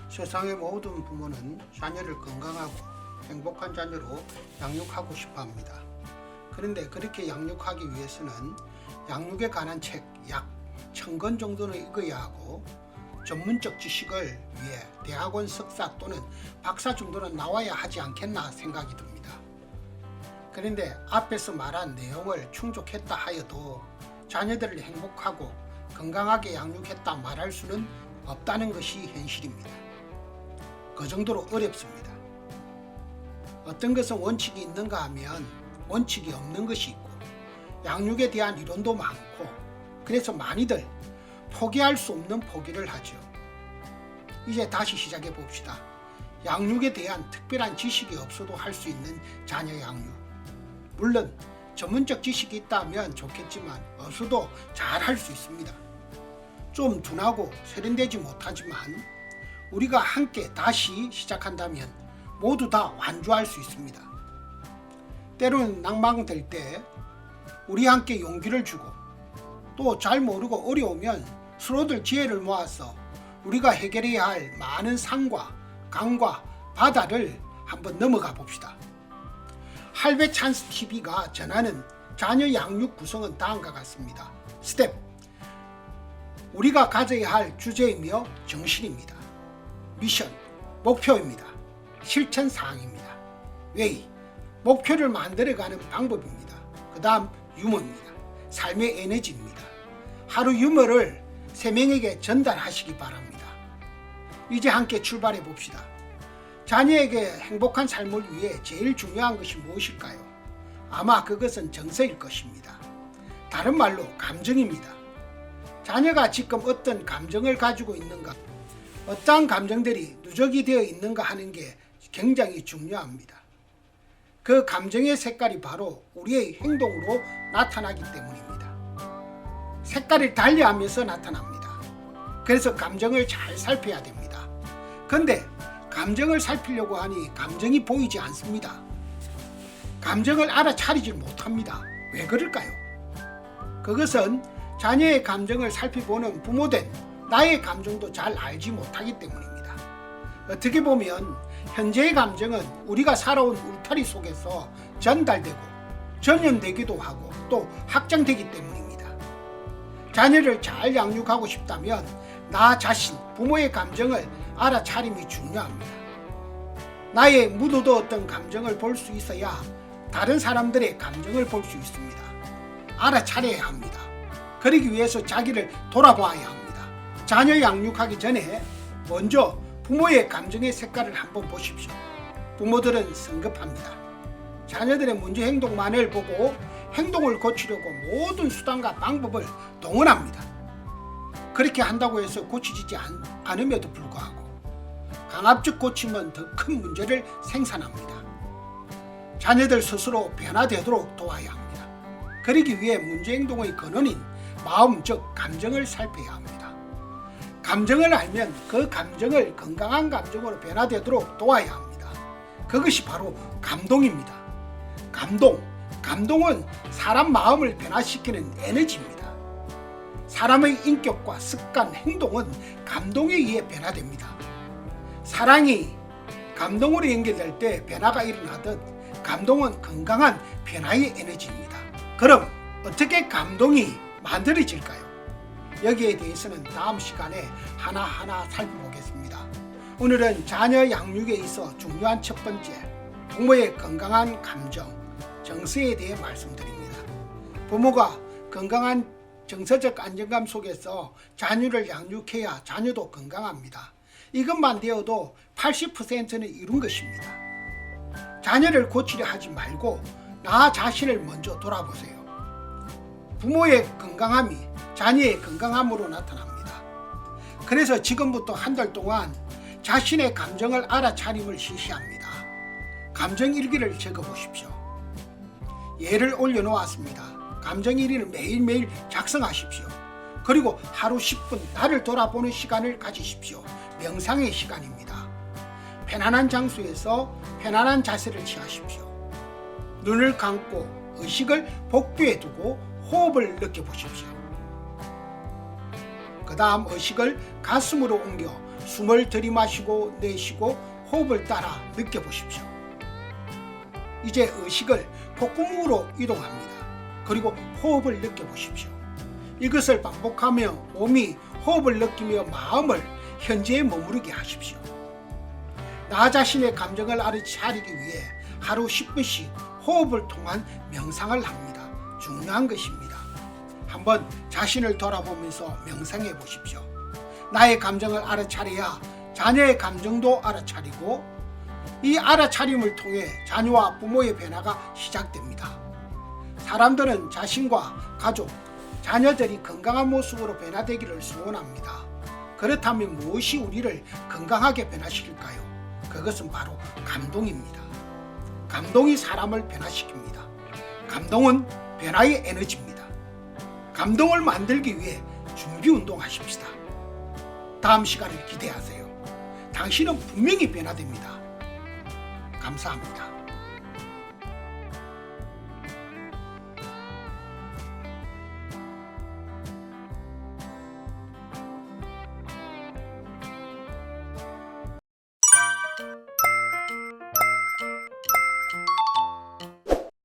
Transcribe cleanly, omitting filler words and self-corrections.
세상의 모든 부모는 자녀를 건강하고 행복한 자녀로 양육하고 싶어 합니다. 그런데 그렇게 양육하기 위해서는 양육에 관한 책 약 1000권 정도는 읽어야 하고 전문적 지식을 위해 대학원 석사 또는 박사 정도는 나와야 하지 않겠나 생각이 듭니다. 그런데 앞에서 말한 내용을 충족했다 하여도 자녀들을 행복하고 건강하게 양육했다 말할 수는 없다는 것이 현실입니다. 그 정도로 어렵습니다. 어떤 것은 원칙이 있는가 하면 원칙이 없는 것이 있고 양육에 대한 이론도 많고 그래서 많이들 포기할 수 없는 포기를 하죠. 이제 다시 시작해 봅시다. 양육에 대한 특별한 지식이 없어도 할 수 있는 자녀 양육. 물론 전문적 지식이 있다면 좋겠지만 없어도 잘 할 수 있습니다. 좀 둔하고 세련되지 못하지만 우리가 함께 다시 시작한다면 모두 다 완주할 수 있습니다. 때로는 낭망될 때 우리 함께 용기를 주고 또 잘 모르고 어려우면 서로들 지혜를 모아서 우리가 해결해야 할 많은 산과 강과 바다를 한번 넘어가 봅시다. 할배 찬스 TV가 전하는 자녀 양육 구성은 다음과 같습니다. 스텝, 우리가 가져야 할 주제이며 정신입니다. 미션, 목표입니다. 실천 사항입니다. 웨이, 목표를 만들어가는 방법입니다. 그 다음 유머입니다. 삶의 에너지입니다. 하루 유머를 3명에게 전달하시기 바랍니다. 이제 함께 출발해 봅시다. 자녀에게 행복한 삶을 위해 제일 중요한 것이 무엇일까요? 아마 그것은 정서일 것입니다. 다른 말로 감정입니다. 자녀가 지금 어떤 감정을 가지고 있는가, 어떠한 감정들이 누적이 되어 있는가 하는 게 굉장히 중요합니다. 그 감정의 색깔이 바로 우리의 행동으로 나타나기 때문입니다. 색깔을 달리하면서 나타납니다. 그래서 감정을 잘 살펴야 됩니다. 그런데 감정을 살피려고 하니 감정이 보이지 않습니다. 감정을 알아차리질 못합니다. 왜 그럴까요? 그것은 자녀의 감정을 살펴보는 부모된 나의 감정도 잘 알지 못하기 때문입니다. 어떻게 보면 현재의 감정은 우리가 살아온 울타리 속에서 전달되고 전염되기도 하고 또 확장되기 때문입니다. 자녀를 잘 양육하고 싶다면 나 자신, 부모의 감정을 알아차림이 중요합니다. 나의 묻어두었던 감정을 볼 수 있어야 다른 사람들의 감정을 볼 수 있습니다. 알아차려야 합니다. 그러기 위해서 자기를 돌아봐야 합니다. 자녀 양육하기 전에 먼저 부모의 감정의 색깔을 한번 보십시오. 부모들은 성급합니다. 자녀들의 문제 행동만을 보고 행동을 고치려고 모든 수단과 방법을 동원합니다. 그렇게 한다고 해서 고치지 않음에도 불구하고 강압적 고침은 더 큰 문제를 생산합니다. 자녀들 스스로 변화되도록 도와야 합니다. 그러기 위해 문제 행동의 근원인 마음 즉 감정을 살펴야 합니다. 감정을 알면 그 감정을 건강한 감정으로 변화되도록 도와야 합니다. 그것이 바로 감동입니다. 감동은 사람 마음을 변화시키는 에너지입니다. 사람의 인격과 습관, 행동은 감동에 의해 변화됩니다. 사랑이 감동으로 연결될 때 변화가 일어나듯 감동은 건강한 변화의 에너지입니다. 그럼 어떻게 감동이 만들어질까요? 여기에 대해서는 다음 시간에 하나하나 살펴보겠습니다. 오늘은 자녀 양육에 있어 중요한 첫 번째, 부모의 건강한 감정, 정서에 대해 말씀드립니다. 부모가 건강한 정서적 안정감 속에서 자녀를 양육해야 자녀도 건강합니다. 이것만 되어도 80%는 이룬 것입니다. 자녀를 고치려 하지 말고 나 자신을 먼저 돌아보세요. 부모의 건강함이 자녀의 건강함으로 나타납니다. 그래서 지금부터 한 달 동안 자신의 감정을 알아차림을 실시합니다. 감정일기를 적어보십시오. 예를 올려놓았습니다. 감정일기를 매일매일 작성하십시오. 그리고 하루 10분 나를 돌아보는 시간을 가지십시오. 명상의 시간입니다. 편안한 장소에서 편안한 자세를 취하십시오. 눈을 감고 의식을 복부에 두고 호흡을 느껴보십시오. 그 다음 의식을 가슴으로 옮겨 숨을 들이마시고 내쉬고 호흡을 따라 느껴보십시오. 이제 의식을 복부목으로 이동합니다. 그리고 호흡을 느껴보십시오. 이것을 반복하며 몸이 호흡을 느끼며 마음을 현재에 머무르게 하십시오. 나 자신의 감정을 알아차리기 위해 하루 10분씩 호흡을 통한 명상을 합니다. 중요한 것입니다. 한번 자신을 돌아보면서 명상해 보십시오. 나의 감정을 알아차려야 자녀의 감정도 알아차리고 이 알아차림을 통해 자녀와 부모의 변화가 시작됩니다. 사람들은 자신과 가족, 자녀들이 건강한 모습으로 변화되기를 소원합니다. 그렇다면 무엇이 우리를 건강하게 변화시킬까요? 그것은 바로 감동입니다. 감동이 사람을 변화시킵니다. 감동은 변화의 에너지입니다. 감동을 만들기 위해 준비 운동하십시다. 다음 시간을 기대하세요. 당신은 분명히 변화됩니다. 감사합니다.